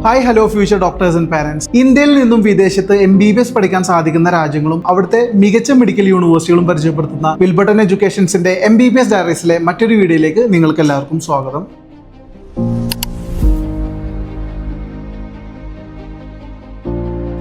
Hi hello future doctors and parents. ഇന്ത്യയിൽ നിന്നും വിദേശത്ത് MBBS പഠിക്കാൻ സാധിക്കുന്ന രാജ്യങ്ങളും അവിടുത്തെ മികച്ച മെഡിക്കൽ യൂണിവേഴ്സിറ്റികളും പരിചയപ്പെടുത്തുന്ന വിൽബർട്ടൺ എഡ്യൂക്കേഷൻസിന്റെ MBBS ഡയറീസിലെ മറ്റൊരു വീഡിയോയിലേക്ക് നിങ്ങൾക്ക് എല്ലാവർക്കും സ്വാഗതം.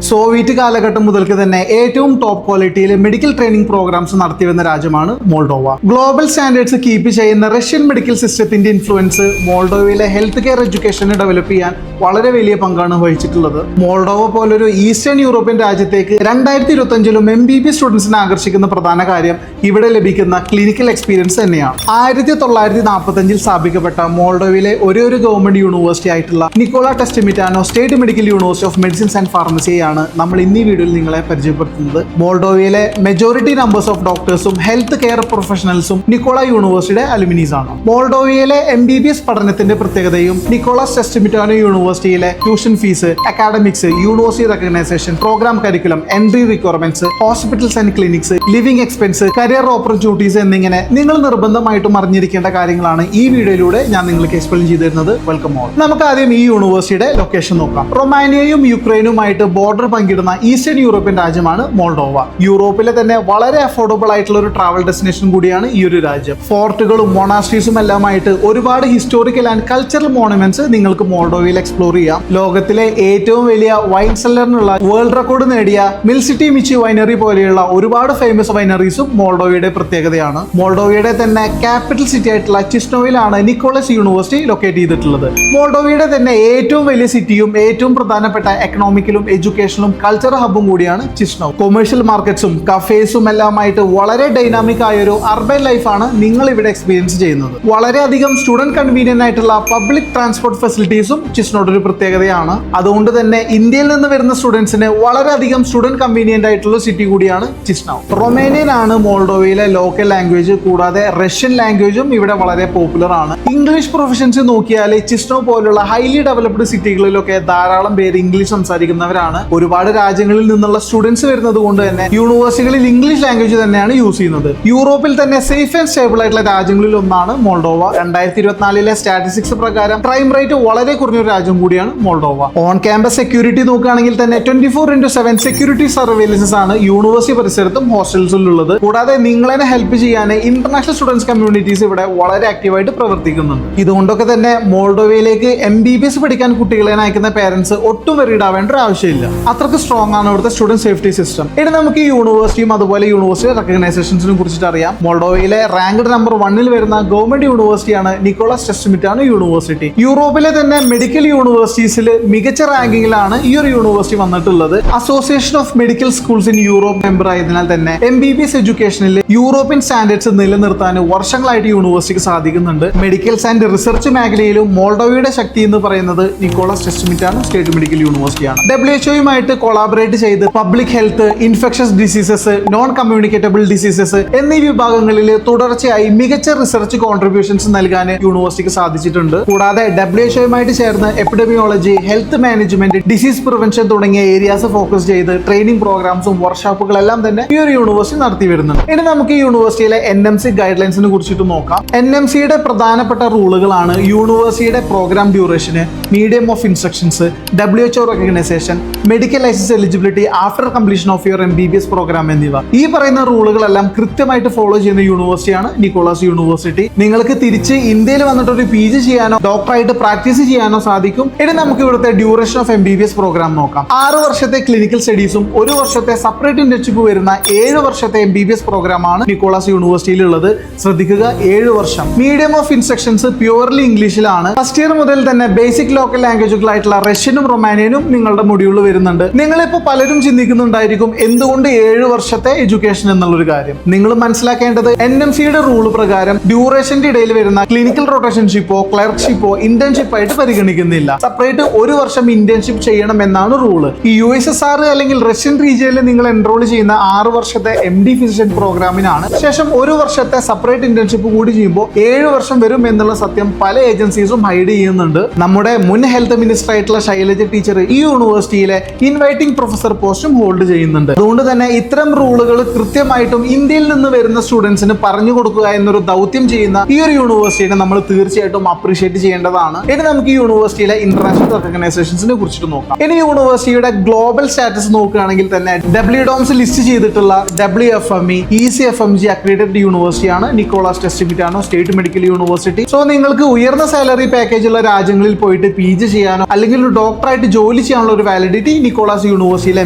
സോവിയറ്റ് കാലഘട്ടം മുതൽക്ക് തന്നെ ഏറ്റവും ടോപ്പ് ക്വാളിറ്റിയിൽ മെഡിക്കൽ ട്രെയിനിങ് പ്രോഗ്രാംസ് നടത്തിവരുന്ന രാജ്യമാണ് മോൾഡോവ. ഗ്ലോബൽ സ്റ്റാൻഡേർഡ്സ് കീപ്പ് ചെയ്യുന്ന റഷ്യൻ മെഡിക്കൽ സിസ്റ്റത്തിന്റെ ഇൻഫ്ലുവൻസ് മോൾഡോവയിലെ ഹെൽത്ത് കെയർ എഡ്യൂക്കേഷനെ ഡെവലപ്പ് ചെയ്യാൻ വളരെ വലിയ പങ്കാണ് വഹിച്ചിട്ടുള്ളത്. മോൾഡോവ പോലൊരു ഈസ്റ്റേൺ യൂറോപ്യൻ രാജ്യത്തേക്ക് 2025 MBBS സ്റ്റുഡൻസിനെ ആകർഷിക്കുന്ന പ്രധാന കാര്യം ഇവിടെ ലഭിക്കുന്ന ക്ലിനിക്കൽ എക്സ്പീരിയൻസ് തന്നെയാണ്. 1945 സ്ഥാപിക്കപ്പെട്ട മോൾഡോവയിലെ ഒരേ ഒരു ഗവൺമെന്റ് യൂണിവേഴ്സിറ്റി ആയിട്ടുള്ള Nicolae Testemitanu state medical university of medicines and ഫാർമസിയാണ് നമ്മൾ ഇന്നീ വീഡിയോയിൽ നിങ്ങളെ പരിചയപ്പെടുത്തുന്നത്. മോൾഡോവയിലെ മെജോറിറ്റി നമ്പേഴ്സ് ഓഫ് ഡോക്ടേഴ്സും ഹെൽത്ത് കെയർ പ്രൊഫഷണൽസും നിക്കോള യൂണിവേഴ്സിറ്റിയുടെ അലുമിനീസ് ആണ്. മോൾഡോവയിലെ MBBS പഠനത്തിന്റെ പ്രത്യേകതയും നിക്കോളാസ് ടെസ്റ്റിമിറ്റാനോ യൂണിവേഴ്സിറ്റിയിലെ tuition fees, academics, university recognition, programme curriculum, entry requirements, hospitals and clinics, living expense, career opportunities എന്നിങ്ങനെ നിങ്ങൾ നിർബന്ധമായിട്ടും അറിഞ്ഞിരിക്കേണ്ട കാര്യങ്ങളാണ് ഈ വീഡിയോയിലൂടെ ഞാൻ നിങ്ങൾക്ക് എക്സ്പ്ലെയിൻ ചെയ്തു തരുന്നത്. Welcome all. നമുക്ക് ആദ്യം ഈ യൂണിവേഴ്സിറ്റിയുടെ ലൊക്കേഷൻ നോക്കാം. റൊമാനിയയും യുക്രൈനുമായിട്ട് ബോർഡർ പങ്കിടുന്ന ഈസ്റ്റേൺ യൂറോപ്യൻ രാജ്യമാണ് മോൾഡോവ. യൂറോപ്പിലെ തന്നെ വളരെ അഫോർഡബിൾ ആയിട്ടുള്ള ഒരു ട്രാവൽ ഡെസ്റ്റിനേഷൻ കൂടിയാണ് ഈ ഒരു രാജ്യം. ഫോർട്ടുകളും മൊണാസ്ട്രീസും എല്ലാമായിട്ട് ഒരുപാട് ഹിസ്റ്റോറിക്കൽ ആൻഡ് കൾച്ചറൽ മോണുമെന്റ്സ് നിങ്ങൾക്ക് മോൾഡോവയിൽ എക്സ്പ്ലോർ ചെയ്യാം. ലോകത്തിലെ ഏറ്റവും വലിയ വൈൻ സെല്ലറിനുള്ള വേൾഡ് റെക്കോർഡ് നേടിയ മിൽസിറ്റി മിച്ചി വൈനറി പോലെയുള്ള ഒരുപാട് ഫേമസ് വൈനറീസും മോൾഡോവയുടെ പ്രത്യേകതയാണ്. മോൾഡോവയുടെ തന്നെ ക്യാപിറ്റൽ സിറ്റി ആയിട്ടുള്ള ചിസ്നോയിലാണ് നിക്കോളസ് യൂണിവേഴ്സിറ്റി ലൊക്കേറ്റ് ചെയ്തിട്ടുള്ളത്. മോൾഡോവയുടെ തന്നെ ഏറ്റവും വലിയ സിറ്റിയും ഏറ്റവും പ്രധാനപ്പെട്ട എക്കണോമിക്കലും എഡ്യൂക്കേഷനും കൾച്ചറൽ ഹബും കൂടിയാണ് ചിസ്നോ. കൊമേഴ്ഷ്യൽ മാർക്കറ്റ്സും കഫേസും എല്ലാമായിട്ട് വളരെ ഡൈനാമിക് ആയ ഒരു അർബൻ ലൈഫാണ് നിങ്ങൾ ഇവിടെ എക്സ്പീരിയൻസ് ചെയ്യുന്നത്. വളരെയധികം സ്റ്റുഡന്റ് കൺവീനിയന്റ് ആയിട്ടുള്ള പബ്ലിക് ട്രാൻസ്പോർട്ട് ഫെസിലിറ്റീസും ചിസ്നോയുടെ ഒരു പ്രത്യേകതയാണ്. അതുകൊണ്ട് തന്നെ ഇന്ത്യയിൽ നിന്ന് വരുന്ന സ്റ്റുഡൻസിന് വളരെയധികം സ്റ്റുഡന്റ് കൺവീനിയന്റ് ആയിട്ടുള്ള സിറ്റി കൂടിയാണ് ചിസ്നോ. റൊമേനിയൻ ആണ് മോൾഡോവയിലെ ലോക്കൽ ലാംഗ്വേജ്. കൂടാതെ റഷ്യൻ ലാംഗ്വേജും ഇവിടെ വളരെ പോപ്പുലർ ആണ്. ഇംഗ്ലീഷ് പ്രൊഫഷൻസ് നോക്കിയാൽ ചിസ്നോ പോലുള്ള ഹൈലി ഡെവലപ്ഡ് സിറ്റികളിലൊക്കെ ധാരാളം പേര് ഇംഗ്ലീഷ് സംസാരിക്കുന്നവരാണ്. ഒരുപാട് രാജ്യങ്ങളിൽ നിന്നുള്ള സ്റ്റുഡൻസ് വരുന്നത് കൊണ്ട് തന്നെ യൂണിവേഴ്സിറ്റികളിൽ ഇംഗ്ലീഷ് ലാംഗ്വേജ് തന്നെയാണ് യൂസ് ചെയ്യുന്നത്. യൂറോപ്പിൽ തന്നെ സേഫ് ആൻഡ് സ്റ്റേബിൾ ആയിട്ടുള്ള രാജ്യങ്ങളിൽ ഒന്നാണ് മോൾഡോവ. 2024 സ്റ്റാറ്റിസ്റ്റിക്സ് പ്രകാരം ക്രൈം റേറ്റ് വളരെ കുറഞ്ഞൊരു രാജ്യം കൂടിയാണ് മോൾഡോവ. ഓൺ ക്യാമ്പസ് സെക്യൂരിറ്റി നോക്കുകയാണെങ്കിൽ തന്നെ 24/7 സെക്യൂരിറ്റി സർവൈലൻസസ് ആണ് യൂണിവേഴ്സിറ്റി പരിസരത്തും ഹോസ്റ്റൽസിലും ഉള്ളത്. കൂടാതെ നിങ്ങളെ ഹെൽപ്പ് ചെയ്യാൻ ഇന്റർനാഷണൽ സ്റ്റുഡൻസ് കമ്മ്യൂണിറ്റീസ് ഇവിടെ വളരെ ആക്റ്റീവായിട്ട് പ്രവർത്തിക്കുന്നുണ്ട്. ഇതുകൊണ്ടൊക്കെ തന്നെ മോൾഡോവയിലേക്ക് MBBS പഠിക്കാൻ കുട്ടികളെ അയക്കുന്ന പേരൻസ് ഒട്ടും വെറീഡ് ആവേണ്ട ഒരു ആവശ്യമില്ല. അത്രക്ക് സ്ട്രോങ് ആണ് ഇവിടുത്തെ സ്റ്റുഡന്റ് സേഫ്റ്റി സിസ്റ്റം. ഇനി നമുക്ക് ഈ യൂണിവേഴ്സിറ്റിയും അതുപോലെ യൂണിവേഴ്സിറ്റി റെക്കഗ്നൈസേഷൻസിനെ കുറിച്ചിട്ട് അറിയാം. മോൾഡോവയിലെ റാങ്ക്ഡ് നമ്പർ 1 വരുന്ന ഗവൺമെന്റ് യൂണിവേഴ്സിറ്റിയാണ് നിക്കോളാസ് ടെസ്റ്റിമിറ്റാനോ യൂണിവേഴ്സിറ്റി. യൂറോപ്പിലെ തന്നെ മെഡിക്കൽ യൂണിവേഴ്സിറ്റീസിൽ മികച്ച റാങ്കിങ്ങിലാണ് ഈ ഒരു യൂണിവേഴ്സിറ്റി വന്നിട്ടുള്ളത്. Association of medical schools in Europe member ആയതിനാൽ തന്നെ MBBS എഡ്യൂക്കേഷനിൽ യൂറോപ്യൻ സ്റ്റാൻഡേർഡ്സ് നിലനിർത്താൻ വർഷങ്ങളായിട്ട് യൂണിവേഴ്സിറ്റിക്ക് സാധിക്കുന്നുണ്ട്. മെഡിക്കൽസ് ആൻഡ് റിസർച്ച് മേഖലയിലും മോൾഡോവയുടെ ശക്തി എന്ന് പറയുന്നത് നിക്കോളാസ് ടെസ്റ്റിമിറ്റാനോ സ്റ്റേറ്റ് മെഡിക്കൽ യൂണിവേഴ്സിറ്റിയാണ്. WHO കൊളാബറേറ്റ് ചെയ്ത് public health, infectious diseases, non communicable diseases എന്നീ വിഭാഗങ്ങളിൽ തുടർച്ചയായി മികച്ച റിസർച്ച് കോൺട്രിബ്യൂഷൻസ് നൽകാൻ യൂണിവേഴ്സിറ്റിക്ക് സാധിച്ചിട്ടുണ്ട്. കൂടാതെ WHO ചേർന്ന് epidemiology, health management, disease prevention തുടങ്ങിയ ഏരിയാസ് ഫോക്കസ് ചെയ്ത് ട്രെയിനിങ് പ്രോഗ്രാംസും വർക്ക്ഷോപ്പുകളെല്ലാം തന്നെ ഈ ഒരു യൂണിവേഴ്സിറ്റി നടത്തി വരുന്നുണ്ട്. ഇനി നമുക്ക് ഈ യൂണിവേഴ്സിറ്റിയിലെ NMC ഗൈഡ് ലൈൻസിനെ കുറിച്ചിട്ട് നോക്കാം. NMCയുടെ പ്രധാനപ്പെട്ട റൂളുകളാണ് യൂണിവേഴ്സിറ്റിയുടെ പ്രോഗ്രാം ഡ്യൂറേഷന്, medium of instructions, WHO recognition, medical licence eligibility after completion of your MBBS programme എന്നിവ. ഈ പറയുന്ന റൂളുകളെല്ലാം കൃത്യമായിട്ട് ഫോളോ ചെയ്യുന്ന യൂണിവേഴ്സിറ്റിയാണ് നിക്കോളാസ് യൂണിവേഴ്സിറ്റി. നിങ്ങൾക്ക് തിരിച്ച് ഇന്ത്യയിൽ വന്നിട്ട് ഒരു PG ചെയ്യാനോ ഡോക്ടറായിട്ട് പ്രാക്ടീസ് ചെയ്യാനോ സാധിക്കും. ഇനി നമുക്ക് ഇവിടുത്തെ ഡ്യൂറേഷൻ ഓഫ് MBBS പ്രോഗ്രാം നോക്കാം. 6 വർഷത്തെ ക്ലിനിക്കൽ സ്റ്റഡീസും 1 വർഷത്തെ സെപ്പറേറ്റ് ഇന്റേൺഷിപ്പ് വരുന്ന 7 വർഷത്തെ MBBS പ്രോഗ്രാമാണ് നിക്കോളാസ് യൂണിവേഴ്സിറ്റിയിൽ ഉള്ളത്. ശ്രദ്ധിക്കുക, 7 വർഷം. മീഡിയം ഓഫ് ഇൻസ്ട്രക്ഷൻസ് പ്യൂർലി ഇംഗ്ലീഷിലാണ്. ഫസ്റ്റ് ഇയർ മുതൽ തന്നെ ബേസിക് ലോക്കൽ ലാംഗ്വേജുകളായിട്ടുള്ള റഷ്യനും റൊമാനിയനും നിങ്ങളുടെ മൊഡ്യൂളിൽ വരുന്നുണ്ട്. നിങ്ങളിപ്പോ പലരും ചിന്തിക്കുന്നുണ്ടായിരിക്കും എന്തുകൊണ്ട് 7 വർഷത്തെ എഡ്യൂക്കേഷൻ എന്നുള്ളൊരു കാര്യം. നിങ്ങൾ മനസ്സിലാക്കേണ്ടത് NMCയുടെ റൂള് പ്രകാരം ഡ്യൂറേഷന്റെ ഇടയിൽ വരുന്ന ക്ലിനിക്കൽ റൊട്ടേഷൻഷിപ്പോ ക്ലർക്ഷിപ്പോ ഇന്റേൺഷിപ്പ് ആയിട്ട് പരിഗണിക്കുന്നില്ല. സെപ്പറേറ്റ് 1 വർഷം ഇന്റേൺഷിപ്പ് ചെയ്യണം എന്നാണ് റൂള്. ഈ USSR അല്ലെങ്കിൽ റഷ്യൻ റീജിയനിൽ നിങ്ങൾ എൻറോൾ ചെയ്യുന്ന 6 വർഷത്തെ MD ഫിസിഷ്യൻ പ്രോഗ്രാമിനാണ്. ശേഷം 1 വർഷത്തെ സെപ്പറേറ്റ് ഇന്റേൺഷിപ്പ് കൂടി ചെയ്യുമ്പോൾ 7 വർഷം വരും എന്നുള്ള സത്യം പല ഏജൻസീസും ഹൈഡ് ചെയ്യുന്നുണ്ട്. നമ്മുടെ മുൻ ഹെൽത്ത് മിനിസ്റ്റർ ആയിട്ടുള്ള ശൈലജ ടീച്ചർ ഈ യൂണിവേഴ്സിറ്റിയിലെ ഇൻവൈറ്റിംഗ് പ്രൊഫസർ പോസ്റ്റും ഹോൾഡ് ചെയ്യുന്നുണ്ട്. അതുകൊണ്ട് തന്നെ ഇത്തരം റൂളുകൾ കൃത്യമായിട്ടും ഇന്ത്യയിൽ നിന്ന് വരുന്ന സ്റ്റുഡൻസിന് പറഞ്ഞു കൊടുക്കുക എന്നൊരു ദൗത്യം ചെയ്യുന്ന ഈ ഒരു യൂണിവേഴ്സിറ്റിയെ നമ്മൾ തീർച്ചയായിട്ടും അപ്രീഷിയേറ്റ് ചെയ്യേണ്ടതാണ്. ഇനി നമുക്ക് ഈ യൂണിവേഴ്സിറ്റിയിലെ ഇന്റർനാഷണൽ റെക്കഗ്നൈസേഷൻസിനെ കുറിച്ചിട്ട് നോക്കാം. ഇനി യൂണിവേഴ്സിറ്റിയുടെ ഗ്ലോബൽ സ്റ്റാറ്റസ് നോക്കുകയാണെങ്കിൽ തന്നെ WDOMS ലിസ്റ്റ് ചെയ്തിട്ടുള്ള WFME, ECFMG അക്രഡിറ്റഡ് യൂണിവേഴ്സിറ്റിയാണ് നിക്കോളാസ് ടെസ്റ്റിമിറ്റാനോ സ്റ്റേറ്റ് മെഡിക്കൽ യൂണിവേഴ്സിറ്റി. സോ നിങ്ങൾക്ക് ഉയർന്ന സാലറി പാക്കേജ് ഉള്ള രാജ്യങ്ങളിൽ പോയിട്ട് PG ചെയ്യാനോ അല്ലെങ്കിൽ ഒരു ഡോക്ടറായിട്ട് ജോലി ചെയ്യാനുള്ള ഒരു വാലിഡിറ്റി നിക്കോളാസ് യൂണിവേഴ്സിറ്റിയിലെ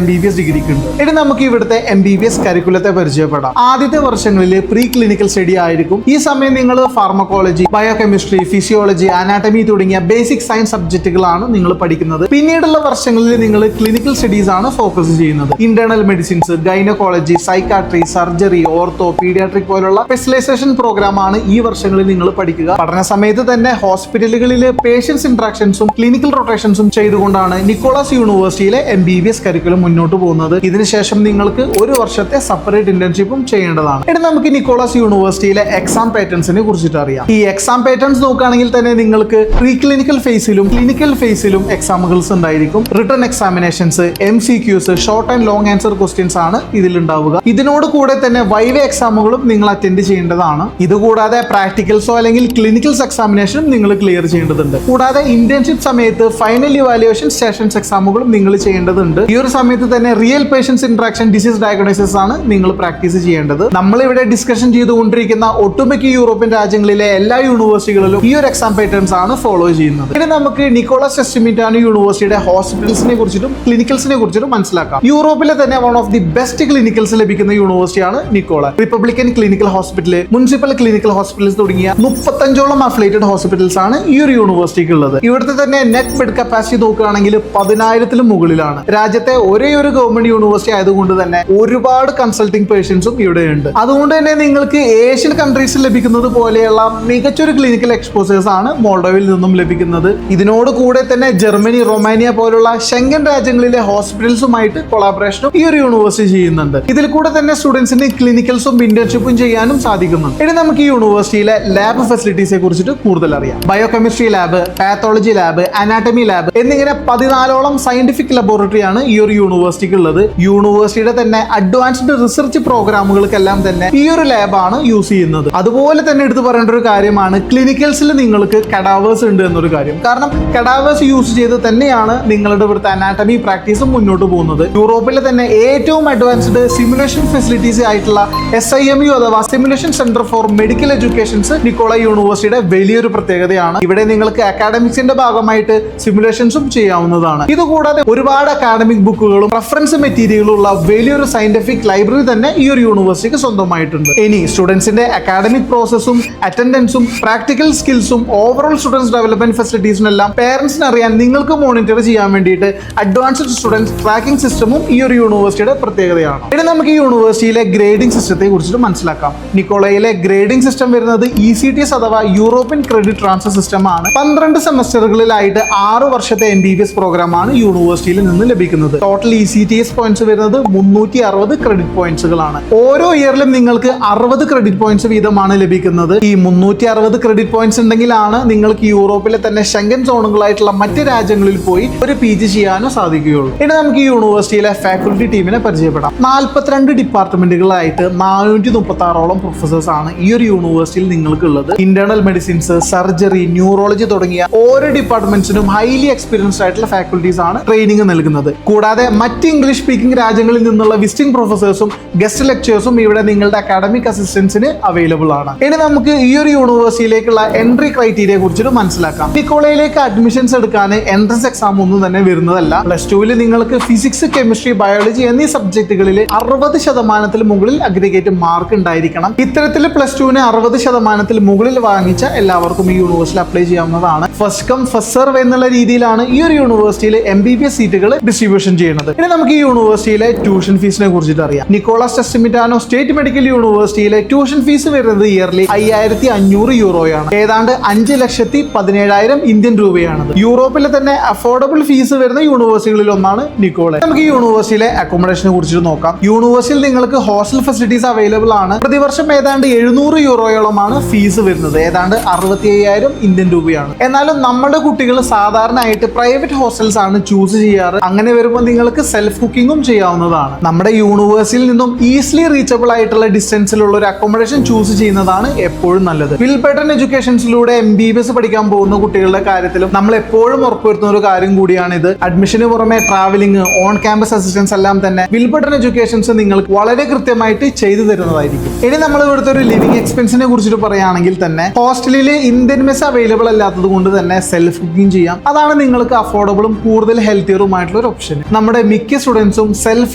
MBBS ഡിഗ്രിക്ക് ഉണ്ട്. ഇനി നമുക്ക് ഇവിടുത്തെ MBBS കരിക്കുലത്തെ പരിചയപ്പെടാം. ആദ്യത്തെ വർഷങ്ങളിൽ പ്രീ ക്ലിനിക്കൽ സ്റ്റഡി ആയിരിക്കും. ഈ സമയം നിങ്ങൾ ഫാർമക്കോളജി, ബയോകെമിസ്ട്രി, ഫിസിയോളജി, അനാട്ടമി തുടങ്ങിയ ബേസിക് സയൻസ് സബ്ജക്റ്റുകളാണ് നിങ്ങൾ പഠിക്കുന്നത്. പിന്നീടുള്ള വർഷങ്ങളിൽ നിങ്ങൾ ക്ലിനിക്കൽ സ്റ്റഡീസ് ആണ് ഫോക്കസ് ചെയ്യുന്നത്. Internal medicines, gynaecology, psychiatry, surgery, ortho, paediatric പോലുള്ള സ്പെഷ്യലൈസേഷൻ പ്രോഗ്രാം ആണ് ഈ വർഷങ്ങളിൽ നിങ്ങൾ പഠിക്കുക. പഠന സമയത്ത് തന്നെ ഹോസ്പിറ്റലുകളിൽ പേഷ്യൻസ് ഇന്ററാക്ഷൻസും ക്ലിനിക്കൽ റൊട്ടേഷൻസും ചെയ്തുകൊണ്ടാണ് നിക്കോളാസ് യൂണിവേഴ്സിറ്റിയിലെ MBBS കരിക്കുലം മുന്നോട്ട് പോകുന്നത്. ഇതിനുശേഷം നിങ്ങൾക്ക് ഒരു വർഷത്തെ സെപ്പറേറ്റ് ഇന്റേൺഷിപ്പും ചെയ്യേണ്ടതാണ്. ഇനി നമുക്ക് നിക്കോളാസ് യൂണിവേഴ്സിറ്റിയിലെ എക്സാം പാറ്റേൺസിനെ കുറിച്ചിട്ട് അറിയാം. ഈ എക്സാം പാറ്റേൺസ് നോക്കുകയാണെങ്കിൽ തന്നെ നിങ്ങൾക്ക് പ്രീ ക്ലിനിക്കൽ ഫേസിലും ക്ലിനിക്കൽ ഫേസിലും എക്സാമുകൾസ് ഉണ്ടായിരിക്കും. Written examinations, MCQs, short and long answer questions ആണ് ഇതിലുണ്ടാവുക. ഇതിനോട് കൂടെ തന്നെ വൈവ എക്സാമുകളും നിങ്ങൾ അറ്റൻഡ് ചെയ്യേണ്ടതാണ്. ഇതുകൂടാതെ പ്രാക്ടിക്കൽസോ അല്ലെങ്കിൽ ക്ലിനിക്കൽസ് എക്സാമിനേഷനും നിങ്ങൾ ക്ലിയർ ചെയ്യേണ്ടതുണ്ട്. കൂടാതെ ഇന്റേൺഷിപ്പ് സമയത്ത് ഫൈനൽ ഇവാലുവേഷൻ സെഷൻസ് എക്സാമുകളും നിങ്ങൾ ചെയ്യേണ്ടതുണ്ട്. ഈ ഒരു സമയത്ത് തന്നെ real patients interaction, disease diagnosis ആണ് നിങ്ങൾ പ്രാക്ടീസ് ചെയ്യേണ്ടത്. നമ്മൾ ഇവിടെ ഡിസ്കഷൻ ചെയ്തുകൊണ്ടിരിക്കുന്ന ഒട്ടുമിക്ക യൂറോപ്യൻ രാജ്യങ്ങളിലെ എല്ലാ യൂണിവേഴ്സിറ്റികളിലും ഈ ഒരു എക്സാം പാറ്റേൺസ് ആണ് ഫോളോ ചെയ്യുന്നത്. ഇനി നമുക്ക് നിക്കോളാസ് ടെസ്റ്റിമിറ്റാനോ യൂണിവേഴ്സിറ്റിയുടെ ഹോസ്പിറ്റൽസിനെ കുറിച്ചിട്ടും ക്ലിനിക്കൽസിനെ കുറിച്ചിട്ടും മനസ്സിലാക്കാം. യൂറോപ്പിലെ തന്നെ one of the best clinicals ലഭിക്കുന്ന യൂണിവേഴ്സിറ്റിയാണ് Nicolae. Republican clinical hospital, municipal clinical hospitals തുടങ്ങിയ 35ഓളം അഫിലിയേറ്റഡ് ഹോസ്പിറ്റൽസ് ആണ് ഈ ഒരു യൂണിവേഴ്സിറ്റിക്ക് ഉള്ളത്. ഇവിടുത്തെ തന്നെ നെറ്റ് ബെഡ് കപ്പാസിറ്റി നോക്കുകയാണെങ്കിൽ 10,000-ലും മുകളിലാണ്. രാജ്യത്തെ ഒരേ ഒരു ഗവൺമെന്റ് യൂണിവേഴ്സിറ്റി ആയതുകൊണ്ട് തന്നെ ഒരുപാട് കൺസൾട്ടിംഗ് പേഷ്യൻസും ഇവിടെയുണ്ട്. അതുകൊണ്ട് തന്നെ നിങ്ങൾക്ക് ഏഷ്യൻ കൺട്രീസിൽ ലഭിക്കുന്നത് പോലെയുള്ള മികച്ചൊരു ക്ലിനിക്കൽ എക്സ്പോസേഴ്സ് ആണ് മോൾഡോവയിൽ നിന്നും ലഭിക്കുന്നത്. ഇതിനോട് കൂടെ തന്നെ ജർമ്മനി, റൊമാനിയ പോലുള്ള ഷെങ്കൻ രാജ്യങ്ങളിലെ ഹോസ്പിറ്റൽസുമായിട്ട് കൊളാബറേഷനും ഈ ഒരു യൂണിവേഴ്സിറ്റി ചെയ്യുന്നുണ്ട്. ഇതിൽ കൂടെ തന്നെ സ്റ്റുഡൻസിന് ക്ലിനിക്കൽസും ഇന്റേൺഷിപ്പും ചെയ്യാനും സാധിക്കുന്നുണ്ട്. ഇനി നമുക്ക് ഈ യൂണിവേഴ്സിറ്റിയിലെ ലാബ് ഫെസിലിറ്റീസിനെ കുറിച്ചിട്ട് കൂടുതൽ അറിയാം. Biochemistry lab, pathology lab, anatomy lab എന്നിങ്ങനെ 14ഓളം സയന്റിഫിക് ലബോറട്ടറി ആണ് ഈ ഒരു യൂണിവേഴ്സിറ്റിക്ക് ഉള്ളത്. യൂണിവേഴ്സിറ്റിയുടെ തന്നെ അഡ്വാൻസ്ഡ് റിസർച്ച് പ്രോഗ്രാമുകൾക്കെല്ലാം തന്നെ ഈ ഒരു ലാബാണ് യൂസ് ചെയ്യുന്നത്. അതുപോലെ തന്നെ എടുത്തു പറയേണ്ട ഒരു കാര്യമാണ് ക്ലിനിക്കൽസിൽ നിങ്ങൾക്ക് കഡാവേഴ്സ് ഉണ്ട് എന്നൊരു കാര്യം. കാരണം കഡാവേഴ്സ് യൂസ് ചെയ്ത് തന്നെയാണ് നിങ്ങളുടെ ഇവിടുത്തെ അനാട്ടമി പ്രാക്ടീസും മുന്നോട്ട് പോകുന്നത്. യൂറോപ്പിലെ തന്നെ ഏറ്റവും അഡ്വാൻസ്ഡ് സിമുലേഷൻ ഫെസിലിറ്റീസ് ആയിട്ടുള്ള SIMU അഥവാ simulation centre for medical educations Nicolae യൂണിവേഴ്സിറ്റിയുടെ വലിയൊരു പ്രത്യേകതയാണ്. ഇവിടെ നിങ്ങൾക്ക് അക്കാഡമിക്സിന്റെ ഭാഗമായിട്ട് സിമുലേഷൻസും ചെയ്യാവുന്നതാണ്. ഇതുകൂടാതെ ഒരുപാട് അക്കാഡമിക് ബുക്കുകളും റഫറൻസ് മെറ്റീരിയലും ഉള്ള വലിയൊരു സയന്റിഫിക് ലൈബ്രറി തന്നെ ഈ ഒരു യൂണിവേഴ്സിറ്റിക്ക് സ്വന്തമായിട്ടുണ്ട്. ഇനി സ്റ്റുഡൻസിന്റെ അക്കാഡമിക് പ്രോസസ്സും അറ്റൻഡൻസും പ്രാക്ടിക്കൽ സ്കിൽസും ഓവറോൾ സ്റ്റുഡൻസ് ഡെവലപ്മെന്റ് ഫെസിലിറ്റീസും എല്ലാം പേരൻസിന് അറിയാൻ നിങ്ങൾക്ക് മോണിറ്റർ ചെയ്യാൻ വേണ്ടിയിട്ട് അഡ്വാൻസ്ഡ് സ്റ്റുഡൻസ് ട്രാക്കിംഗ് സിസ്റ്റമും ഈ ഒരു യൂണിവേഴ്സിറ്റിയുടെ പ്രത്യേകതയാണ്. ഇനി നമുക്ക് ഈ യൂണിവേഴ്സിറ്റിയിലെ ഗ്രേഡിംഗ് സിസ്റ്റത്തെ കുറിച്ചിട്ട് മനസ്സിലാക്കാം. നിക്കോളയിലെ ഗ്രേഡിംഗ് സിസ്റ്റം വരുന്നത് ECTS അഥവാ യൂറോപ്യൻ ക്രെഡിറ്റ് ട്രാൻസ്ഫർ സിസ്റ്റം ആണ്. 12 സെമസ്റ്ററുകളിലായിട്ട് 6 വർഷത്തെ MBBS പ്രോഗ്രാം ആണ് യൂണിവേഴ്സിറ്റിയിൽ നിന്ന് ലഭിക്കുന്നത്. ടോട്ടൽ ECTS പോയിന്റ്സ് വരുന്നത് 360 ക്രെഡിറ്റ് പോയിന്റ്സുകളാണ്. ഓരോ ഇയറിലും നിങ്ങൾക്ക് 60 ക്രെഡിറ്റ് പോയിന്റ്സ് വീതമാണ് ലഭിക്കുന്നത്. ഈ 360 ക്രെഡിറ്റ് പോയിന്റ്സ് ഉണ്ടെങ്കിലാണ് നിങ്ങൾക്ക് യൂറോപ്പിലെ തന്നെ ഷെങ്കൻ സോണുകളായിട്ടുള്ള മറ്റ് രാജ്യങ്ങളിൽ പോയി ഒരു PG ചെയ്യാനോ സാധിക്കുകയുള്ളൂ. ഇനി നമുക്ക് ഈ യൂണിവേഴ്സിറ്റിയിലെ ഫാക്കൽറ്റി ടീമിനെ പരിചയപ്പെടാം. 42 ഡിപ്പാർട്ട്മെന്റുകളായിട്ട് 436ഓളം പ്രൊഫസേഴ്സ് ആണ് ഈ ഒരു യൂണിവേഴ്സിറ്റിയിൽ നിങ്ങൾക്ക് ഉള്ളത്. ഇന്റേണൽ മെഡിസിൻസ്, സർജറി, ന്യൂറോളജി തുടങ്ങിയ ഓരോ ഡിപ്പാർട്ട്മെന്റ്സിനും ഹൈലി എക്സ്പീരിയൻസ്ഡ് ആയിട്ടുള്ള ഫാക്കൽറ്റീസ് ആണ് ട്രെയിനിങ് നൽകുന്നത്. കൂടാതെ മറ്റ് ഇംഗ്ലീഷ് സ്പീക്കിംഗ് രാജ്യങ്ങളിൽ നിന്നുള്ള വിസിറ്റിംഗ് പ്രൊഫസേഴ്സും ഗസ്റ്റ് ലെക്ചേഴ്സും ഇവിടെ നിങ്ങളുടെ അക്കാഡമിക് അസിസ്റ്റൻസിന് അവൈലബിൾ ആണ്. ഇനി നമുക്ക് ഈ ഒരു യൂണിവേഴ്സിറ്റിയിലേക്കുള്ള എൻട്രി ക്രൈറ്റീരിയയെ കുറിച്ചിട്ട് മനസ്സിലാക്കാം. നിക്കോളയിലേക്ക് അഡ്മിഷൻസ് എടുക്കാൻ എൻട്രൻസ് എക്സാം ഒന്നും തന്നെ വരുന്നതല്ല. +2 നിങ്ങൾക്ക് ഫിസിക്സ്, കെമിസ്ട്രി, ബയോളജി എന്നീ സബ്ജക്റ്റുകളിൽ 60% മുകളിൽ അഗ്രിഗേറ്റ് മാർക്ക് ഉണ്ടായിരിക്കണം. ഇത്തരത്തിൽ +2 60% മുകളിൽ വാങ്ങിച്ച എല്ലാവർക്കും ഈ യൂണിവേഴ്സിറ്റി അപ്ലൈ ചെയ്യാവുന്നതാണ്. ഫസ്റ്റ് കം ഫസ്റ്റ് സെർവ് എന്നുള്ള രീതിയിലാണ് ഈ ഒരു യൂണിവേഴ്സിറ്റിയിൽ MBBS സീറ്റുകൾ ഡിസ്ട്രിബ്യൂഷൻ ചെയ്യുന്നത്. ഇനി നമുക്ക് ഈ യൂണിവേഴ്സിറ്റിയിലെ ട്യൂഷൻ ഫീസിനെ കുറിച്ചിട്ട് അറിയാം. നിക്കോളാസ് ടെസ്റ്റിമിറ്റാനോ സ്റ്റേറ്റ് മെഡിക്കൽ യൂണിവേഴ്സിറ്റിയിലെ ട്യൂഷൻ ഫീസ് വരുന്നത് ഇയർലി 5,500 യൂറോയാണ്. ഏതാണ്ട് 5,17,000 ഇന്ത്യൻ രൂപയാണത്. യൂറോപ്പിലെ തന്നെ അഫോർഡബിൾ ഫീസ് വരുന്ന യൂണിവേഴ്സിറ്റികളിൽ ഒന്നാണ് നിക്കോള. നമുക്ക് ഈ യൂണിവേഴ്സിറ്റിയിലെ അക്കോമഡേഷനെ കുറിച്ചിട്ട് നോക്കാം. യൂണിവേഴ്സിറ്റിയിൽ നിങ്ങൾക്ക് ഹോസ്റ്റൽ ഫെസിലിറ്റീസ് അവൈലബിൾ ആണ്. പ്രതിവർഷം ഏതാണ്ട് 700 യൂറോയോളമാണ് ഫീസ് വരുന്നത്. ഏതാണ്ട് 65,000 ഇന്ത്യൻ രൂപയാണ്. എന്നാലും നമ്മുടെ കുട്ടികൾ സാധാരണയായിട്ട് പ്രൈവറ്റ് ഹോസ്റ്റൽസ് ആണ് ചൂസ് ചെയ്യാറ്. അങ്ങനെ വരുമ്പോൾ നിങ്ങൾക്ക് സെൽഫ് കുക്കിങ്ങും ചെയ്യാവുന്നതാണ്. നമ്മുടെ യൂണിവേഴ്സിൽ നിന്നും ഈസിലി റീച്ചബിൾ ആയിട്ടുള്ള ഡിസ്റ്റൻസിലുള്ള ഒരു അക്കോമഡേഷൻ ചൂസ് ചെയ്യുന്നതാണ് എപ്പോഴും നല്ലത്. വിൽബർട്ടൺ എഡ്യൂക്കേഷൻസിലൂടെ MBBS പഠിക്കാൻ പോകുന്ന കുട്ടികളുടെ കാര്യത്തിലും നമ്മൾ എപ്പോഴും ഉറപ്പുവരുത്തുന്ന ഒരു കാര്യം കൂടിയാണ് ഇത്. അഡ്മിഷന് പുറമെ ട്രാവലിംഗ്, ഓൺ ക്യാമ്പസ് അസിസ്റ്റൻസ് എല്ലാം തന്നെ വിൽബർട്ടൺ എഡ്യൂക്കേഷൻസ് നിങ്ങൾക്ക് വളരെ കൃത്യമായിട്ട് ചെയ്തു തരുന്നതായിരിക്കും. ഇനി നമ്മൾ ഇവിടുത്തെ ഒരു ലിവിംഗ് എക്സ്പെൻസിനെ കുറിച്ചിട്ട് പറയുകയാണെങ്കിൽ തന്നെ ഹോസ്റ്റലിൽ ഇന്ത്യൻ മെസ് അവൈലബിൾ അല്ലാത്തത് കൊണ്ട് തന്നെ സെൽഫ് കുക്കിംഗ് ചെയ്യാം. അതാണ് നിങ്ങൾക്ക് അഫോർഡബിളും കൂടുതൽ ഹെൽത്തിയറുമായിട്ടുള്ള ഒരു ഓപ്ഷൻ. നമ്മുടെ മിക്ക സ്റ്റുഡൻസും സെൽഫ്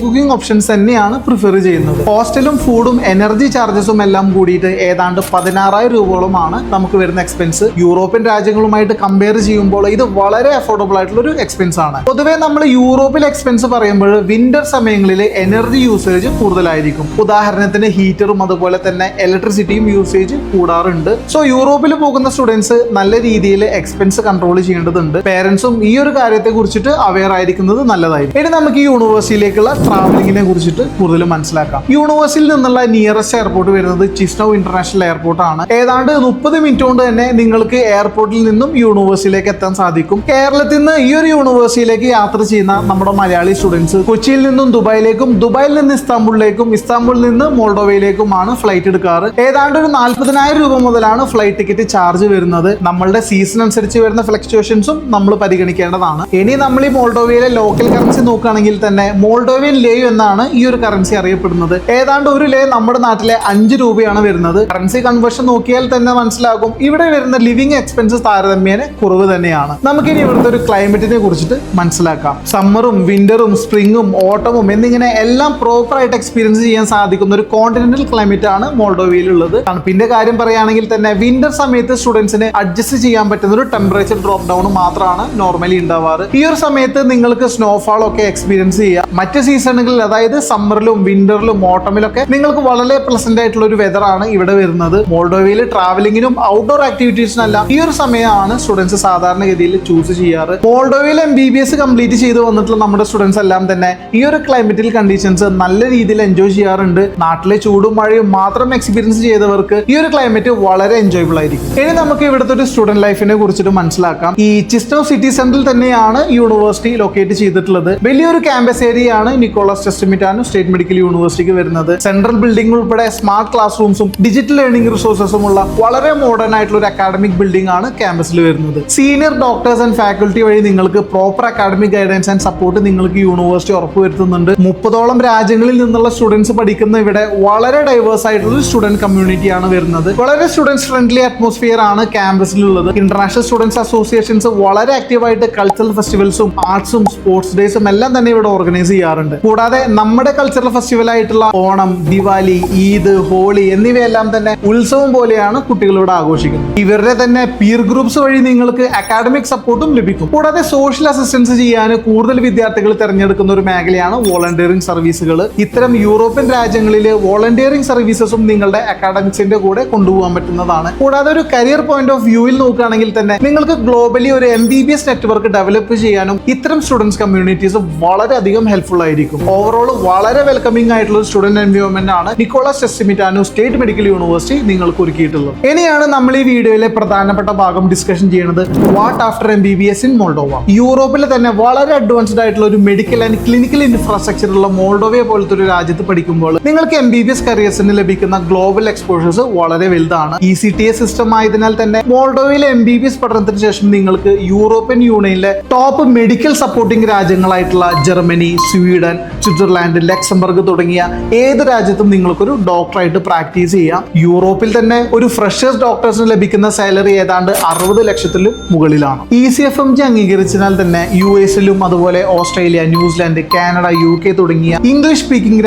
കുക്കിംഗ് ഓപ്ഷൻസ് തന്നെയാണ് പ്രിഫർ ചെയ്യുന്നത്. ഹോസ്റ്റലും ഫുഡും എനർജി ചാർജസും എല്ലാം കൂടിയിട്ട് ഏതാണ്ട് 16,000 രൂപയോളമാണ് നമുക്ക് വരുന്ന എക്സ്പെൻസ്. യൂറോപ്യൻ രാജ്യങ്ങളുമായിട്ട് കമ്പയർ ചെയ്യുമ്പോൾ ഇത് വളരെ അഫോർഡബിൾ ആയിട്ടുള്ള ഒരു എക്സ്പെൻസ് ആണ്. പൊതുവേ നമ്മൾ യൂറോപ്പിൽ എക്സ്പെൻസ് പറയുമ്പോൾ വിന്റർ സമയങ്ങളിൽ എനർജി യൂസേജ് കൂടുതലായിരിക്കും. ഉദാഹരണത്തിന് ഹീറ്ററും അതുപോലെ തന്നെ ഇലക്ട്രിസിറ്റിയും യൂസേജ് കൂടാറുണ്ട്. സോ യൂറോപ്പിൽ പോകുന്ന സ്റ്റുഡൻസ് നല്ല രീതിയിൽ എക്സ്പെൻസ് കൺട്രോൾ ചെയ്യേണ്ടതുണ്ട്. പേരൻസും ഈ ഒരു കാര്യത്തെ കുറിച്ചിട്ട് അവെയർ ആയിരിക്കുന്നത് നല്ലതായിരിക്കും. ഇനി നമുക്ക് ഈ യൂണിവേഴ്സിറ്റിയിലേക്കുള്ള ട്രാവലിംഗിനെ കുറിച്ചിട്ട് കൂടുതൽ മനസ്സിലാക്കാം. യൂണിവേഴ്സിറ്റിയിൽ നിന്നുള്ള നിയറസ്റ്റ് എയർപോർട്ട് വരുന്നത് ചിസ്നൗ ഇന്റർനാഷണൽ എയർപോർട്ട് ആണ്. ഏതാണ്ട് 30 മിനിറ്റ് കൊണ്ട് തന്നെ നിങ്ങൾക്ക് എയർപോർട്ടിൽ നിന്നും യൂണിവേഴ്സിറ്റിയിലേക്ക് എത്താൻ സാധിക്കും. കേരളത്തിൽ നിന്ന് ഈ ഒരു യൂണിവേഴ്സിറ്റിയിലേക്ക് യാത്ര ചെയ്യുന്ന നമ്മുടെ മലയാളി സ്റ്റുഡൻസ് കൊച്ചിയിൽ നിന്നും ദുബായിലേക്കും, ദുബായിൽ നിന്ന് ഇസ്താംബുളിലേക്കും, ഇസ്താംബുളിൽ നിന്ന് മോൾഡോവയിലേക്കുമാണ് ഫ്ലൈറ്റ് എടുക്കാറ്. ഏതാണ്ട് ഒരു 40,000 രൂപ മുതലാണ് ഫ്ലൈറ്റ് ടിക്കറ്റ് ചാർജ് വരുന്നത്. നമ്മളുടെ സീസൺ അനുസരിച്ച് വരുന്ന ഫ്ലക്ച്വേഷൻസും നമ്മൾ പരിഗണിക്കേണ്ടതാണ്. ഇനി നമ്മൾ ഈ മോൾഡോവയിലെ ലോക്കൽ കറൻസി നോക്കുകയാണെങ്കിൽ തന്നെ മോൾഡോവിയൻ ലേവ് എന്നാണ് ഈ ഒരു കറൻസി അറിയപ്പെടുന്നത്. ഏതാണ്ട് ഒരു ലേ നമ്മുടെ നാട്ടിലെ 5 രൂപയാണ് വരുന്നത്. കറൻസി കൺവേർഷൻ നോക്കിയാൽ തന്നെ മനസ്സിലാകും ഇവിടെ വരുന്ന ലിവിംഗ് എക്സ്പെൻസസ് താരതമ്യേന കുറവ് തന്നെയാണ്. നമുക്കിനി ഇവിടുത്തെ ഒരു ക്ലൈമറ്റിനെ കുറിച്ചിട്ട് മനസ്സിലാക്കാം. സമ്മറും വിന്ററും സ്പ്രിങ്ങും ഓട്ടമും എന്നിങ്ങനെ എല്ലാം പ്രോപ്പർ ആയിട്ട് എക്സ്പീരിയൻസ് ചെയ്യാൻ സാധിക്കുന്ന ഒരു കോണ്ടിനെന്റൽ ക്ലൈമറ്റ് ആണ് മോൾഡോവയിലുള്ളത്. തണുപ്പിന്റെ കാര്യം പറയുകയാണെങ്കിൽ തന്നെ വിന്റർ സമയത്ത് സ്റ്റുഡൻസിന് അഡ്ജസ്റ്റ് ചെയ്യാൻ പറ്റുന്ന ഒരു ടെമ്പറേച്ചർ ഡ്രോപ്പ് ഡൗൺ മാത്രമാണ് നോർമലി ഉണ്ടാവാറ്. ഈ ഒരു സമയത്ത് നിങ്ങൾക്ക് സ്നോഫാൾ ഒക്കെ എക്സ്പീരിയൻസ് ചെയ്യാം. മറ്റ് സീസണുകളിൽ അതായത് സമ്മറിലും വിന്ററിലും ഓട്ടമിലൊക്കെ നിങ്ങൾക്ക് വളരെ പ്ലസന്റ് ആയിട്ടുള്ള ഒരു വെതർ ആണ് ഇവിടെ വരുന്നത്. മോൾഡോവയിൽ ട്രാവലിംഗിനും ഔട്ട്ഡോർ ആക്ടിവിറ്റീസിനെല്ലാം ഈ ഒരു സമയമാണ് സ്റ്റുഡൻസ് സാധാരണഗതിയിൽ ചൂസ് ചെയ്യാറ്. മോൾഡോവയിൽ MBBS കംപ്ലീറ്റ് ചെയ്ത് വന്നിട്ടുള്ള നമ്മുടെ സ്റ്റുഡൻസ് എല്ലാം തന്നെ ഈ ഒരു ക്ലൈമറ്റിൽ കണ്ടീഷൻസ് നല്ല രീതിയിൽ എൻജോയ് ചെയ്യാറുണ്ട്. നാട്ടിലെ ചൂടും മഴയും മാത്രം എക്സ്പീരിയൻസ് ചെയ്തവർക്ക് ഈ ഒരു ക്ലൈമറ്റ് വളരെ എൻജോയബിൾ ആയിരിക്കും. ഇനി നമുക്ക് ഇവിടുത്തെ ഒരു സ്റ്റുഡന്റ് ലൈഫിനെ കുറിച്ചിട്ട് മനസ്സിലാക്കാം. ഈ ചിസ്നൗ സിറ്റി സെന്ററിൽ തന്നെയാണ് യൂണിവേഴ്സിറ്റി ലൊക്കേറ്റ് ചെയ്തിട്ടുള്ളത്. വലിയൊരു ക്യാമ്പസ് ഏരിയയാണ് നിക്കോളാസ് ടെസ്റ്റിമിറ്റാനോ സ്റ്റേറ്റ് മെഡിക്കൽ യൂണിവേഴ്സിറ്റിക്ക് വരുന്നത്. സെൻട്രൽ ബിൽഡിംഗ് ഉൾപ്പെടെ സ്മാർട്ട് ക്ലാസ് റൂംസും ഡിജിറ്റൽ ലേണിംഗ് റിസോഴ്സസും ഉള്ള വളരെ മോഡേൺ ആയിട്ടുള്ള ഒരു അക്കാഡമിക് ബിൽഡിംഗ് ആണ് ക്യാമ്പസിൽ വരുന്നത്. സീനിയർ ഡോക്ടേഴ്സ് ആൻഡ് ഫാക്കൽറ്റി വഴി നിങ്ങൾക്ക് proper academic guidance and support നിങ്ങൾക്ക് യൂണിവേഴ്സിറ്റി ഉറപ്പുവരുത്തുന്നുണ്ട്. 30ഓളം രാജ്യങ്ങളിൽ നിന്നുള്ള സ്റ്റുഡൻസ് പഠിക്കുന്ന ഇവിടെ വളരെ ഡൈവേഴ്സ് ആയിട്ടുള്ള സ്റ്റുഡന്റ് കമ്മ്യൂണിറ്റിയാണ് വരുന്നത്. വളരെ സ്റ്റുഡൻസ് ഫ്രണ്ട്ലി അറ്റ്മോസ്ഫിയർ ആണ് ക്യാമ്പസിലുള്ളത്. ഇന്റർനാഷണൽ സ്റ്റുഡൻസ് അസോസിയേഷൻസ് വളരെ ആക്റ്റീവായിട്ട് കൾച്ചറൽ ഫെസ്റ്റിവൽസും ആർട്സും സ്പോർട്സ് ഡേയ്സും എല്ലാം തന്നെ ഇവിടെ ഓർഗനൈസ് ചെയ്യാറുണ്ട്. കൂടാതെ നമ്മുടെ കൾച്ചറൽ ഫെസ്റ്റിവൽ ആയിട്ടുള്ള ഓണം, ദിവാലി, ഈദ്, ഹോളി എന്നിവയെല്ലാം തന്നെ ഉത്സവം പോലെയാണ് കുട്ടികൾ ഇവിടെ ആഘോഷിക്കുന്നത്. ഇവരുടെ തന്നെ പീർ ഗ്രൂപ്പ്സ് വഴി നിങ്ങൾക്ക് അക്കാഡമിക് സപ്പോർട്ടും ലഭിക്കും. കൂടാതെ സോഷ്യൽ അസിസ്റ്റൻസ് ചെയ്യാൻ കൂടുതൽ വിദ്യാർത്ഥികൾ തിരഞ്ഞെടുക്കുന്ന ഒരു മേഖലയാണ് വോളണ്ടിയറിംഗ് സർവീസുകൾ. ഇത്തരം യൂറോപ്യൻ രാജ്യങ്ങളിൽ വോളണ്ടിയറിംഗ് സർവീസസും നിങ്ങളുടെ അക്കാഡമിക്സിന്റെ കൂടെ കൊണ്ടുപോകാൻ പറ്റുന്നതാണ്. കൂടാതെ ഒരു കരിയർ പോയിന്റ് ഓഫ് വ്യൂവിൽ നോക്കുകയാണെങ്കിൽ തന്നെ നിങ്ങൾക്ക് ഗ്ലോബലി ഒരു MBBS നെറ്റ്വർക്ക് ഡെവലപ്പ് ചെയ്യാനും ഇത്തരം സ്റ്റുഡൻസ് കമ്മ്യൂണിറ്റീസ് വളരെയധികം ഹെൽപ്ഫുൾ ആയിരിക്കും. ഓവറോൾ വളരെ വെൽക്കമിംഗ് ആയിട്ടുള്ള സ്റ്റുഡന്റ് എൻവയോൺമെന്റ് ആണ് Nicholas Testemitanu state medical university നിങ്ങൾക്ക് ഒരുക്കിയിട്ടുള്ളത്. ഇനിയാണ് നമ്മൾ ഈ വീഡിയോയിലെ പ്രധാനപ്പെട്ട ഭാഗം ഡിസ്കഷൻ ചെയ്യുന്നത് what after MBBS in Moldova. യൂറോപ്പിലെ തന്നെ വളരെ അഡ്വാൻസ്ഡ് ആയിട്ടുള്ള ഒരു മെഡിക്കൽ ആൻഡ് ക്ലിനിക്കൽ ഇൻഫ്രാസ്ട്രക്ചർ ഉള്ള മോൾഡോവയെ പോലത്തെ ഒരു രാജ്യത്ത് പഠിക്കുമ്പോൾ നിങ്ങൾക്ക് MBBS കരിയേഴ്സിന് ലഭിക്കുന്ന ഗ്ലോബൽ എക്സ്പോഷേഴ്സ് വളരെ വലുതാണ്. ECTS സിസ്റ്റം ആയതിനാൽ തന്നെ മോൾഡോവയിലെ MBBS പഠനത്തിന് ശേഷം നിങ്ങൾക്ക് യൂറോപ്യൻ യൂണിയനിലെ ടോപ്പ് മെഡിക്കൽ സപ്പോർട്ടിംഗ് രാജ്യങ്ങളായിട്ടുള്ള ജർമ്മനി, സ്വീഡൻ, സ്വിറ്റ്സർലാൻഡ്, ലക്സംബർഗ് തുടങ്ങിയ ഏത് രാജ്യത്തും നിങ്ങൾക്കൊരു ഡോക്ടറായിട്ട് പ്രാക്ടീസ് ചെയ്യാം. യൂറോപ്പിൽ തന്നെ ഒരു ഫ്രഷേഴ്സ് ഡോക്ടേഴ്സിന് ലഭിക്കുന്ന സാലറി ഏതാണ്ട് 60 ലക്ഷത്തിലും മുകളിലാണ്. ECFMG അംഗീകരിച്ചതിനാൽ തന്നെ US-ലും അതുപോലെ ഓസ്ട്രേലിയ, ന്യൂസിലാൻഡ്, കാനഡ, UK തുടങ്ങിയ ഇംഗ്ലീഷ് സ്പീക്കിംഗ്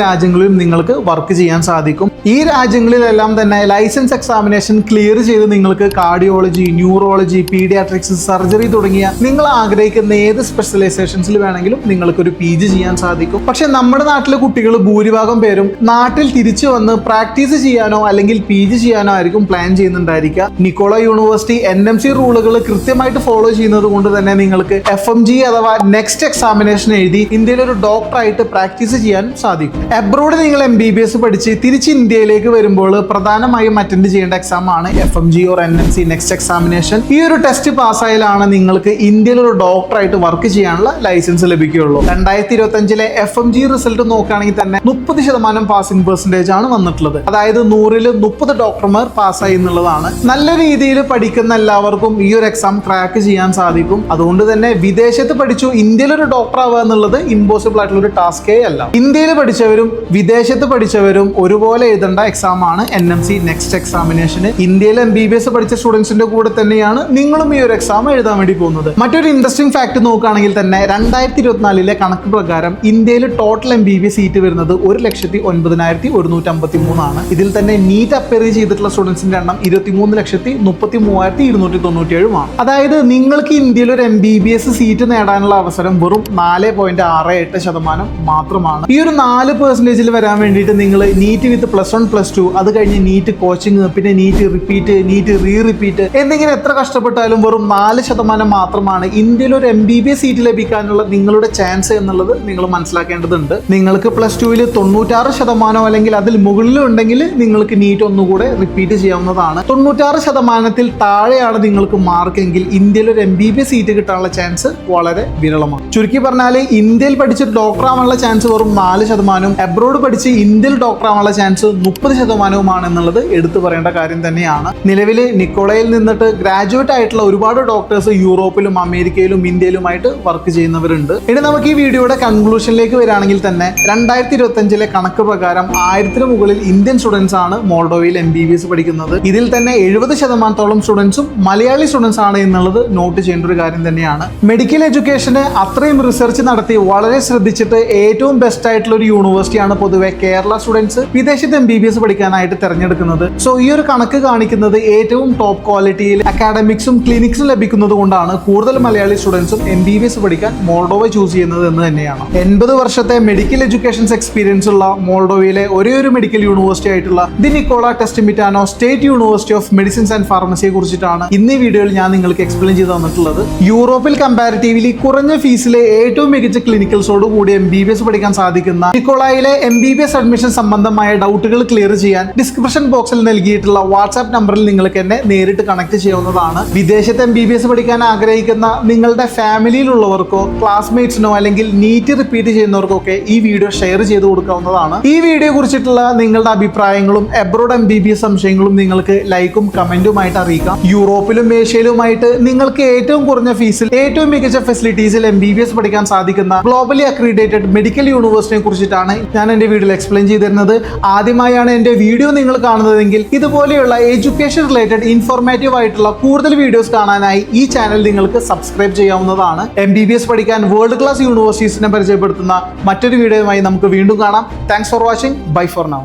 രാജ്യങ്ങളിലും നിങ്ങൾക്ക് വർക്ക് ചെയ്യാൻ സാധിക്കും. ഈ രാജ്യങ്ങളിലെല്ലാം തന്നെ ലൈസൻസ് എക്സാമിനേഷൻ ക്ലിയർ ചെയ്ത് നിങ്ങൾക്ക് കാർഡിയോളജി, ന്യൂറോളജി, പീഡിയാട്രിക്സ്, സർജറി തുടങ്ങിയ നിങ്ങൾ ആഗ്രഹിക്കുന്ന ഏത് സ്പെഷ്യലൈസേഷൻസിൽ വേണമെങ്കിലും നിങ്ങൾക്ക് ഒരു PG ചെയ്യാൻ സാധിക്കും. പക്ഷെ നമ്മുടെ നാട്ടിലെ കുട്ടികൾ ഭൂരിഭാഗം പേരും നാട്ടിൽ തിരിച്ചു വന്ന് പ്രാക്ടീസ് ചെയ്യാനോ അല്ലെങ്കിൽ PG ചെയ്യാനോ ആയിരിക്കും പ്ലാൻ ചെയ്യുന്നുണ്ടായിരിക്കുക. നിക്കോള യൂണിവേഴ്സിറ്റി NMC റൂളുകൾ കൃത്യമായിട്ട് ഫോളോ ചെയ്യുന്നത് കൊണ്ട് തന്നെ നിങ്ങൾക്ക് FMG അഥവാ നെക്സ്റ്റ് എക്സാമിനേഷൻ എഴുതി ഇന്ത്യയിൽ ഒരു ഡോക്ടറായിട്ട് പ്രാക്ടീസ് ചെയ്യാൻ സാധിക്കും. അബ്രോഡ് നിങ്ങൾ MBBS പഠിച്ച് തിരിച്ച് ഇന്ത്യയിലേക്ക് വരുമ്പോൾ പ്രധാനമായും അറ്റൻഡ് ചെയ്യേണ്ട എക്സാം ആണ് FMG or NMC next examination. ഈ ഒരു ടെസ്റ്റ് പാസ്സായാലാണ് നിങ്ങൾക്ക് ഇന്ത്യയിൽ ഒരു ഡോക്ടറായിട്ട് വർക്ക് ചെയ്യാനുള്ള ലൈസൻസ് ലൈസൻസ് ലഭിക്കുകയുള്ളൂ. 2025 FMG റിസൾട്ട് നോക്കുകയാണെങ്കിൽ തന്നെ 30% പാസിംഗ് പെർസെന്റേജ് ആണ് വന്നിട്ടുള്ളത്. അതായത് 100-ൽ 30 ഡോക്ടർമാർ പാസ്സായി എന്നുള്ളതാണ്. നല്ല രീതിയിൽ പഠിക്കുന്ന എല്ലാവർക്കും ഈ ഒരു എക്സാം ക്രാക്ക് ചെയ്യാൻ സാധിക്കും. അതുകൊണ്ട് തന്നെ വിദേശത്ത് പഠിച്ചു ഇന്ത്യയിൽ ഒരു ഡോക്ടർ ആവുക എന്നുള്ളത് ഇമ്പോസിബിൾ ആയിട്ടുള്ള ഒരു ടാസ്കേ അല്ല. ഇന്ത്യയിൽ പഠിച്ചവരും വിദേശത്ത് പഠിച്ചവരും ഒരുപോലെ എഴുതേണ്ട എക്സാം ആണ് NMC നെക്സ്റ്റ് എക്സാമിനേഷന്. ഇന്ത്യയിൽ MBBS പഠിച്ച സ്റ്റുഡൻസിന്റെ കൂടെ തന്നെയാണ് നിങ്ങളും ഈ ഒരു എക്സാം എഴുതാൻ വേണ്ടി പോകുന്നത്. മറ്റൊരു ഇൻട്രസ്റ്റിംഗ് ഫാക്ട് നോക്കുകയാണെങ്കിൽ തന്നെ 2024 കണക്ക് പ്രകാരം ഇന്ത്യയിൽ ടോട്ടൽ MBBS സീറ്റ് വരുന്നത് 1,09,153 ആണ്. ഇതിൽ തന്നെ നീറ്റ് അപ്പിയർ ചെയ്തിട്ടുള്ള സ്റ്റുഡൻസിന്റെ എണ്ണം 23,33,297 ആണ്. അതായത് നിങ്ങൾക്ക് ഇന്ത്യയിൽ ഒരു MBBS സീറ്റ് നേടാനുള്ള അവസരം വെറും 4.68% മാത്രമാണ്. ഈ ഒരു 4% വരാൻ വേണ്ടിയിട്ട് നിങ്ങൾ നീറ്റ് വിത്ത് +1 +2 അത് കഴിഞ്ഞ് നീറ്റ് കോച്ചിങ് പിന്നെ നീറ്റ് റിപ്പീറ്റ് നീറ്റ് റിപ്പീറ്റ് എന്നിങ്ങനെ എത്ര കഷ്ടപ്പെട്ടാലും വെറും 4% മാത്രമാണ് ഇന്ത്യയിൽ ഒരു MBBS സീറ്റ് ലഭിക്കാനുള്ള നിങ്ങളുടെ ചാൻസ് എന്നുള്ളത് നിങ്ങൾ മനസ്സിലാക്കേണ്ടതുണ്ട്. നിങ്ങൾക്ക് +2-ൽ 96% അല്ലെങ്കിൽ അതിൽ മുകളിലും ഉണ്ടെങ്കിൽ നിങ്ങൾക്ക് നീറ്റ് ഒന്നുകൂടെ റിപ്പീറ്റ് ചെയ്യാവുന്നതാണ്. 96% താഴെയാണ് നിങ്ങൾക്ക് മാർക്കെങ്കിൽ ഇന്ത്യയിൽ ഒരു MBBS സീറ്റ് കിട്ടാനുള്ള ചാൻസ് വളരെ വിരളമാണ്. ചുരുക്കി പറഞ്ഞാൽ ഇന്ത്യയിൽ പഠിച്ച് ഡോക്ടർ ആവാനുള്ള ചാൻസ് വെറും 4%, അബ്രോഡ് പഠിച്ച് ഇന്ത്യയിൽ ഡോക്ടർ ആവാനുള്ള ചാൻസ് 30% എന്നുള്ളത് എടുത്തു പറയേണ്ട കാര്യം തന്നെയാണ്. നിലവിൽ നിക്കോളയിൽ നിന്നിട്ട് ഗ്രാജുവേറ്റ് ആയിട്ടുള്ള ഒരുപാട് ഡോക്ടേഴ്സ് യൂറോപ്പിലും അമേരിക്കയിലും ഇന്ത്യയിലുമായിട്ട് വർക്ക് ചെയ്യുന്നവരുണ്ട്. ഇനി നമുക്ക് ഈ വീഡിയോയുടെ കൺക്ലൂഷനിലേക്ക് വരികയാണെങ്കിൽ തന്നെ 2025 കണക്ക് പ്രകാരം 1000-ന് മുകളിൽ ഇന്ത്യൻ സ്റ്റുഡൻസ് ആണ് മോൾഡോവയിൽ MBBS പഠിക്കുന്നത്. ഇതിൽ തന്നെ 70% സ്റ്റുഡൻസും മലയാളി സ്റ്റുഡൻസ് ആണ് എന്നുള്ളത് നോട്ട് ചെയ്യേണ്ട ഒരു കാര്യം തന്നെയാണ്. മെഡിക്കൽ എഡ്യൂക്കേഷന് അത്രയും റിസർച്ച് നടത്തി വളരെ ശ്രദ്ധിച്ചിട്ട് ഏറ്റവും ബെസ്റ്റ് ആയിട്ടുള്ള ഒരു യൂണിവേഴ്സിറ്റിയാണ് പൊതുവെ കേരള സ്റ്റുഡൻസ് വിദേശത്ത് MBBS പഠിക്കാനായിട്ട് തിരഞ്ഞെടുക്കുന്നത്. സോ ഈ ഒരു കണക്ക് കാണിക്കുന്നത് ഏറ്റവും ടോപ്പ് ക്വാളിറ്റിയിൽ അക്കാഡമിക്സും ക്ലിനിക്സും ലഭിക്കുന്നത് കൊണ്ടാണ് കൂടുതൽ മലയാളി സ്റ്റുഡൻസും MBBS പഠിക്കാൻ മോൾഡോവ ചൂസ് ചെയ്യുന്നത് എന്ന് തന്നെയാണ്. 80 വർഷത്തെ മെഡിക്കൽ എഡ്യൂക്കേഷൻസ് എക്സ്പീരിയൻസ് ഉള്ള മോൾഡോവയിലെ ഒരേ ഒരു മെഡിക്കൽ യൂണിവേഴ്സിറ്റി ആയിട്ടുള്ള the Nicolae Testemitanu state university of medicines and ഫാർമസിയെ കുറിച്ചിട്ടാണ് ഇന്ന് ഈ വീഡിയോയിൽ ഞാൻ നിങ്ങൾക്ക് എക്സ്പ്ലെയിൻ ചെയ്ത് തന്നിട്ടുള്ളത്. യൂറോപ്പിൽ കമ്പാരിറ്റീവ്ലി കുറഞ്ഞ ഫീസിലെ ഏറ്റവും മികച്ച ക്ലിനിക്കൽസോട് കൂടി MBBS പഠിക്കാൻ സാധിക്കുന്ന നിക്കോളയിലെ MBBS അഡ്മിഷൻ സംബന്ധമായ ഡൗട്ടുകൾ ക്ലിയർ ചെയ്യാൻ ഡിസ്ക്രിപ്ഷൻ ബോക്സിൽ നൽകിയിട്ടുള്ള വാട്സ്ആപ്പ് നമ്പറിൽ നിങ്ങൾക്ക് എന്നെ നേരിട്ട് കണക്ട് ചെയ്യാവുന്നതാണ്. വിദേശത്ത് MBBS പഠിക്കാൻ ആഗ്രഹിക്കുന്ന നിങ്ങളുടെ ഫാമിലിയിലുള്ളവർക്കോ ക്ലാസ്മേറ്റ്സിനോ അല്ലെങ്കിൽ നീറ്റ് റിപ്പീറ്റ് ചെയ്യുന്നവർക്കൊക്കെ ഈ വീഡിയോ ഷെയർ ചെയ്ത് കൊടുക്കാവുന്നതാണ്. ഈ വീഡിയോ കുറിച്ചിട്ടുള്ള നിങ്ങളുടെ അഭിപ്രായങ്ങളും അബ്രോഡ് MBBS സംശയങ്ങളും നിങ്ങൾക്ക് ലൈക്കും കമന്റുമായിട്ട് അറിയിക്കാം. യൂറോപ്പിലും ഏഷ്യയിലുമായിട്ട് നിങ്ങൾക്ക് ഏറ്റവും കുറഞ്ഞ ഫീസിൽ ഏറ്റവും മികച്ച ഫെസിലിറ്റീസിൽ MBBS പഠിക്കാൻ സാധിക്കുന്ന ഗ്ലോബലി അക്രീഡേറ്റഡ് മെഡിക്കൽ യൂണിവേഴ്സിറ്റിയെ കുറിച്ചിട്ടാണ് ഞാൻ എൻ്റെ വീഡിയോയിൽ എക്സ്പ്ലെയിൻ ചെയ്ത് തരുന്നത്. ആദ്യമായാണ് എൻ്റെ വീഡിയോ നിങ്ങൾ കാണുന്നതെങ്കിൽ ഇതുപോലെയുള്ള എഡ്യൂക്കേഷൻ റിലേറ്റഡ് ഇൻഫോർമേറ്റീവ് ആയിട്ടുള്ള കൂടുതൽ വീഡിയോസ് കാണാനായി ഈ ചാനൽ നിങ്ങൾക്ക് സബ്സ്ക്രൈബ് ചെയ്യാവുന്നതാണ്. MBBS പഠിക്കാൻ വേൾഡ് ക്ലാസ് യൂണിവേഴ്സിറ്റീസിനെ പരിചയപ്പെടുത്തുന്ന മറ്റൊരു വീഡിയോയുമായി നമുക്ക് വീണ്ടും കാണാം. Thanks for watching. Bye for now.